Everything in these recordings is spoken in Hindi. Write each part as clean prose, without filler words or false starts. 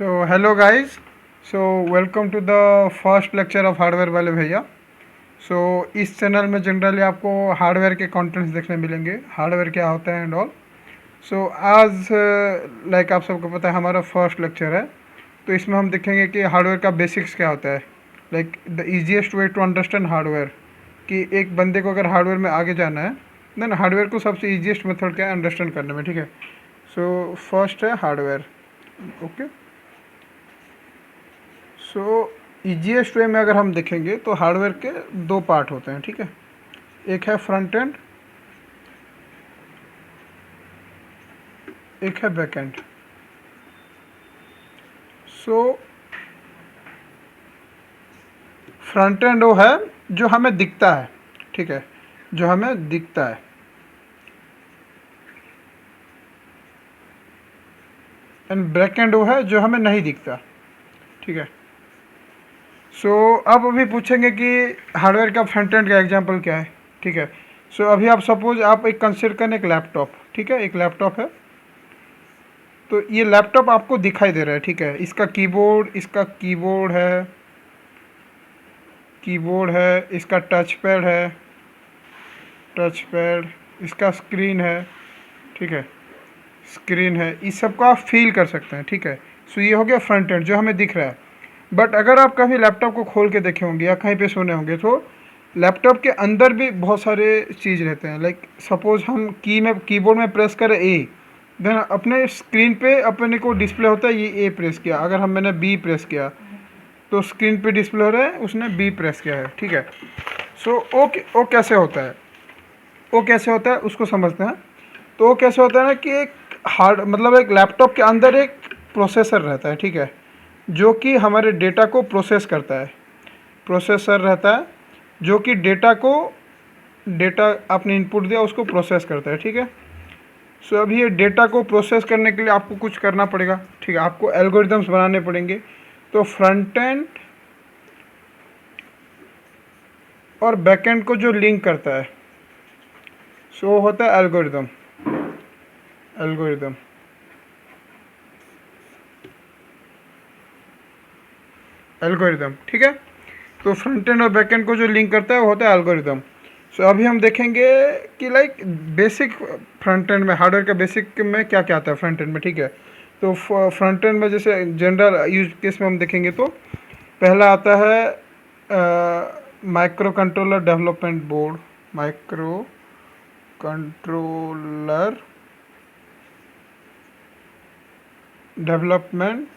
So hello guys, so welcome to the first lecture of hardware वाले भैया। सो इस चैनल में जनरली आपको हार्डवेयर के कंटेंट्स देखने मिलेंगे, हार्डवेयर क्या होता है एंड ऑल। सो आज लाइक आप सबको पता है हमारा फर्स्ट लेक्चर है, तो इसमें हम देखेंगे कि हार्डवेयर का बेसिक्स क्या होता है, like the easiest way to understand hardware. कि एक बंदे को अगर हार्डवेयर में आगे जाना है देन हार्डवेयर को सबसे ईजिएस्ट मेथड क्या है अंडरस्टैंड करने में, ठीक है। सो फर्स्ट है हार्डवेयर, ओके। सो ईजीएस्ट वे में अगर हम देखेंगे तो हार्डवेयर के दो पार्ट होते हैं, ठीक है। एक है फ्रंट एंड, एक है back and. So front end वो है जो हमें दिखता है, ठीक है, जो हमें दिखता है। एंड बैक एंड वो है जो हमें नहीं दिखता, ठीक है। सो अब अभी पूछेंगे कि हार्डवेयर का फ्रंट एंड का एग्जांपल क्या है, ठीक है। सो अभी आप सपोज आप एक कंसिडर करें एक लैपटॉप, ठीक है, एक लैपटॉप है। तो ये लैपटॉप आपको दिखाई दे रहा है, ठीक है। इसका कीबोर्ड है, इसका टच पैड, इसका स्क्रीन है, ठीक है, स्क्रीन है। इस सब को आप फील कर सकते हैं, ठीक है। सो ये हो गया फ्रंट एंड जो हमें दिख रहा है। बट अगर आप कभी लैपटॉप को खोल के देखे होंगे या कहीं पे सुने होंगे तो लैपटॉप के अंदर भी बहुत सारे चीज़ रहते हैं। लाइक सपोज हम कीबोर्ड में प्रेस करें ए, देन अपने स्क्रीन पे अपने को डिस्प्ले होता है ये ए प्रेस किया। अगर मैंने बी प्रेस किया तो स्क्रीन पे डिस्प्ले हो रहा है उसने बी प्रेस किया है, ठीक है। सो ओ कैसे होता है, उसको समझते हैं। तो वो कैसे होता है ना कि एक मतलब एक लैपटॉप के अंदर एक प्रोसेसर रहता है, ठीक है, जो कि हमारे डेटा को प्रोसेस करता है। प्रोसेसर रहता है जो कि डेटा आपने इनपुट दिया उसको प्रोसेस करता है, ठीक है। सो अभी ये डेटा को प्रोसेस करने के लिए आपको कुछ करना पड़ेगा, ठीक है, आपको एल्गोरिदम्स बनाने पड़ेंगे। तो फ्रंट एंड और बैक एंड को जो लिंक करता है सो होता है एल्गोरिदम। ठीक है। तो फ्रंट एंड और बैक एंड को जो लिंक करता है वो होता है एल्गोरिदम। सो अभी हम देखेंगे कि लाइक बेसिक फ्रंट एंड में, हार्डवेयर का बेसिक में क्या क्या आता है फ्रंट एंड में, ठीक है। तो फ्रंट एंड में जैसे जनरल यूज केस में हम देखेंगे तो पहला आता है micro controller development board, micro controller development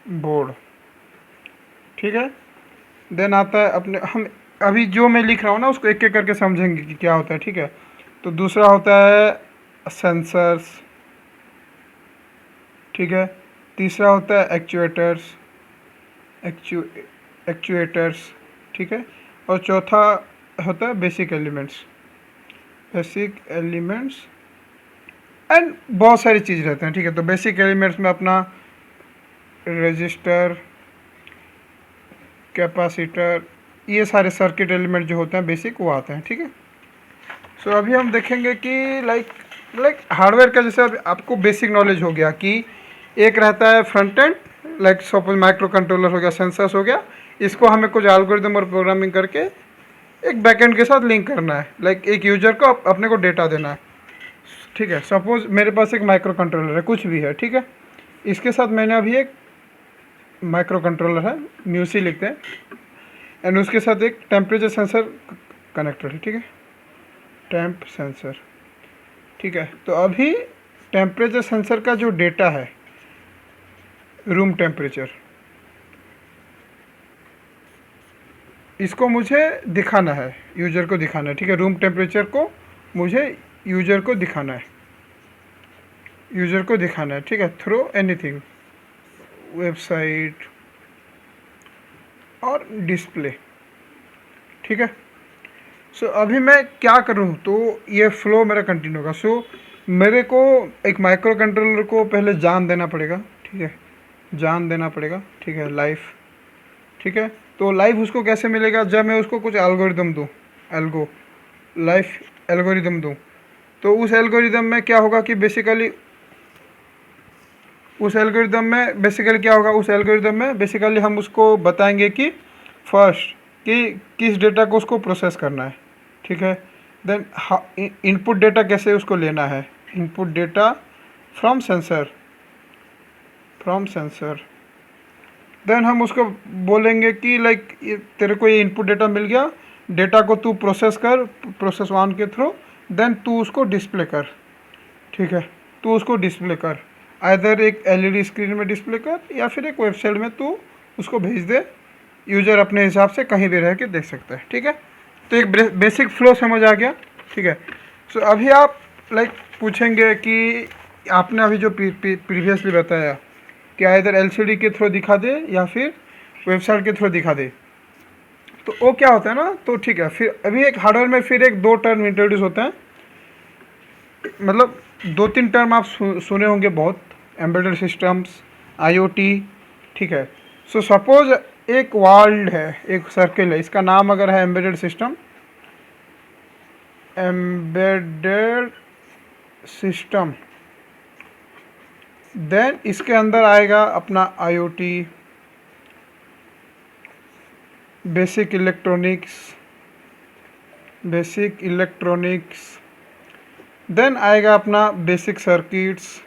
board, ठीक है। देन आता है अपने, हम अभी जो मैं लिख रहा हूँ ना उसको एक एक करके समझेंगे कि क्या होता है, ठीक है। तो दूसरा होता है सेंसर्स, ठीक है। तीसरा होता है एक्चुएटर्स, ठीक है। और चौथा होता है बेसिक एलिमेंट्स एंड बहुत सारी चीज़ रहते हैं, ठीक है। तो बेसिक एलिमेंट्स में अपना रजिस्टर, कैपेसिटर, ये सारे सर्किट एलिमेंट जो होते हैं बेसिक वो आते हैं, ठीक है। सो अभी हम देखेंगे कि लाइक हार्डवेयर का जैसे अब आपको बेसिक नॉलेज हो गया कि एक रहता है front end, like suppose micro controller हो गया, सेंसर्स हो गया, इसको हमें कुछ एल्गोरिदम और प्रोग्रामिंग करके एक बैकएंड के साथ लिंक करना है। लाइक एक यूजर को अपने को डेटा देना है, ठीक है। सपोज मेरे पास एक माइक्रो कंट्रोलर है, कुछ भी है, ठीक है। इसके साथ मैंने अभी एक माइक्रो कंट्रोलर है, म्यूसी लिखते हैं, एंड उसके साथ एक टेम्परेचर सेंसर कनेक्टेड है, ठीक है, टेम्प सेंसर, ठीक है। तो अभी टेम्परेचर सेंसर का जो डेटा है, रूम टेम्परेचर, इसको मुझे दिखाना है, यूजर को दिखाना है, ठीक है। रूम टेम्परेचर को मुझे यूजर को दिखाना है, ठीक है, थ्रू एनीथिंग, वेबसाइट और डिस्प्ले, ठीक है। सो अभी मैं क्या करूँ, तो ये फ्लो मेरा कंटिन्यू होगा। सो मेरे को एक माइक्रो कंट्रोलर को पहले जान देना पड़ेगा, ठीक है, ठीक है, लाइफ, ठीक है। तो लाइफ उसको कैसे मिलेगा, जब मैं उसको कुछ एल्गोरिदम दूँ, एल्गोरिदम दूँ। तो उस एल्गोरिदम में क्या होगा कि बेसिकली उस एल्गोरिदम में बेसिकली क्या होगा, उस एल्गोरिदम में बेसिकली हम उसको बताएंगे कि फर्स्ट कि किस डेटा को उसको प्रोसेस करना है, ठीक है। देन इनपुट डेटा कैसे उसको लेना है, input data from sensor. Then हम उसको बोलेंगे कि लाइक तेरे को ये इनपुट डेटा मिल गया, डेटा को तू प्रोसेस कर प्रोसेस वन के थ्रू, देन तू उसको डिस्प्ले कर, ठीक है। तू उसको डिस्प्ले कर, आइदर एक एलईडी स्क्रीन में डिस्प्ले कर या फिर एक वेबसाइट में तू उसको भेज दे, यूज़र अपने हिसाब से कहीं भी रह के देख सकता है, ठीक है। तो एक बेसिक फ्लो समझ आ गया, ठीक है। सो अभी आप लाइक पूछेंगे कि आपने अभी जो प्रीवियसली बताया कि इधर एलसीडी के थ्रू दिखा दे या फिर वेबसाइट के थ्रू दिखा दे, तो वो क्या होता है ना, तो ठीक है। फिर अभी एक हार्डवेयर में फिर एक दो टर्म इंट्रोड्यूस होते हैं, मतलब दो तीन टर्म आप सुने होंगे बहुत, एम्बेडेड सिस्टम्स, आईओटी, ठीक है। सो सपोज एक वर्ल्ड है, एक सर्कल है, इसका नाम अगर है एम्बेडेड सिस्टम, देन इसके अंदर आएगा अपना आईओटी, बेसिक इलेक्ट्रॉनिक्स, देन आएगा अपना बेसिक सर्किट्स,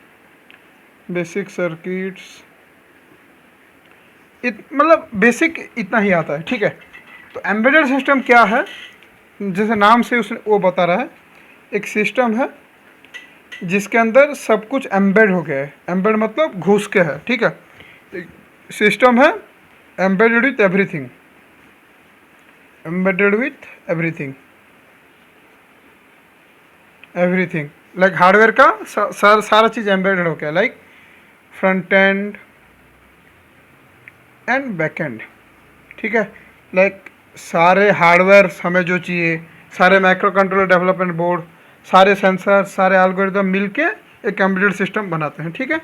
मतलब बेसिक इतना ही आता है, ठीक है। तो एम्बेडेड सिस्टम क्या है, जैसे नाम से उसने वो बता रहा है, एक सिस्टम है जिसके अंदर सब कुछ एम्बेड हो गया है, एम्बेड मतलब घुस के है, ठीक है। सिस्टम है embedded with everything, like hardware का सारा चीज़ एम्बेडेड हो गया, like front end and back and, ठीक है। लाइक सारे हार्डवेयर हमें जो चाहिए, सारे माइक्रो कंट्रोलर, डेवलपमेंट बोर्ड, सारे सेंसर, सारे एल्गोरिदम मिलके एक एम्बेडेड सिस्टम बनाते हैं, ठीक है।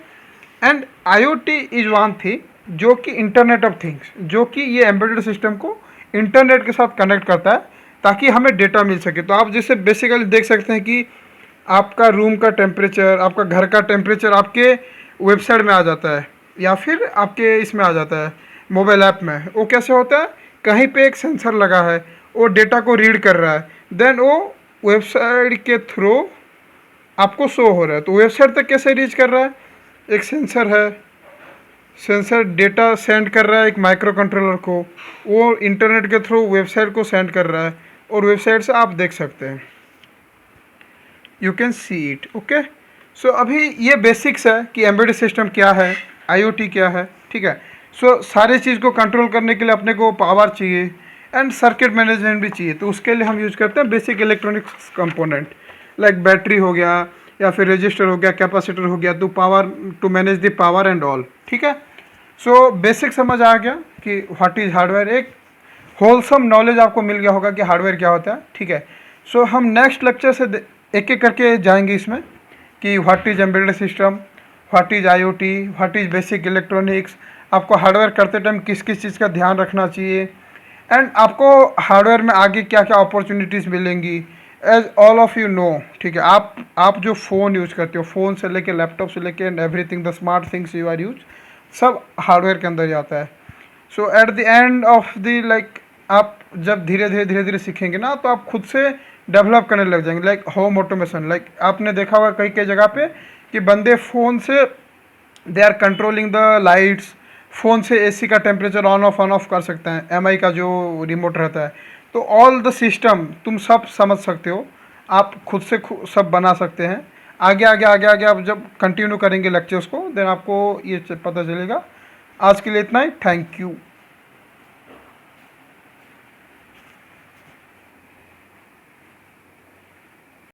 And IoT is one thing जो कि इंटरनेट ऑफ थिंग्स, जो कि ये एम्बेडेड सिस्टम को इंटरनेट के साथ कनेक्ट करता है ताकि हमें डेटा मिल सके। तो आप जैसे बेसिकली देख सकते हैं कि आपका रूम का टेम्परेचर, आपका घर का टेम्परेचर आपके वेबसाइट में आ जाता है या फिर आपके इसमें आ जाता है मोबाइल ऐप में। वो कैसे होता है, कहीं पे एक सेंसर लगा है, वो डेटा को रीड कर रहा है, देन वो वेबसाइट के थ्रू आपको शो हो रहा है। तो वेबसाइट तक कैसे रीच कर रहा है, एक सेंसर है, सेंसर डेटा सेंड कर रहा है एक माइक्रो कंट्रोलर को, वो इंटरनेट के थ्रू वेबसाइट को सेंड कर रहा है और वेबसाइट से आप देख सकते हैं, you can see it, okay. So अभी ये बेसिक्स है कि एम्बेडेड सिस्टम क्या है, आईओटी क्या है, ठीक है। सो सारी चीज़ को कंट्रोल करने के लिए अपने को पावर चाहिए एंड सर्किट मैनेजमेंट भी चाहिए। तो उसके लिए हम यूज़ करते हैं basic electronics component, like battery हो गया या फिर रजिस्टर हो गया, कैपेसिटर हो गया, to manage the power and all, ठीक है। सो बेसिक समझ आ गया कि व्हाट इज़ हार्डवेयर, एक होलसम नॉलेज आपको मिल गया होगा कि हार्डवेयर क्या होता है, ठीक है। सो हम नेक्स्ट लेक्चर से एक एक करके जाएंगे इसमें कि what is embedded system, what is IoT, what is basic electronics, आपको हार्डवेयर करते टाइम किस किस चीज़ का ध्यान रखना चाहिए, एंड आपको हार्डवेयर में आगे क्या क्या अपॉर्चुनिटीज़ मिलेंगी, as all of you know, ठीक है। आप जो फ़ोन यूज़ करते हो, फ़ोन से लेके लैपटॉप से लेके and everything the smart things you are use, सब हार्डवेयर के अंदर जाता है। So at the end of the like आप जब धीरे धीरे सीखेंगे ना, तो आप खुद से डेवलप करने लग जाएंगे, लाइक होम ऑटोमेशन। लाइक आपने देखा होगा कई कई जगह पे कि बंदे फ़ोन से they are controlling the lights, phone से एसी का टेम्परेचर ऑन ऑफ कर सकते हैं, एमआई का जो रिमोट रहता है। तो ऑल द सिस्टम तुम सब समझ सकते हो, आप खुद से सब बना सकते हैं। आगे आप जब कंटिन्यू करेंगे लेक्चर्स को, देन आपको ये पता चलेगा। आज के लिए इतना ही, थैंक यू।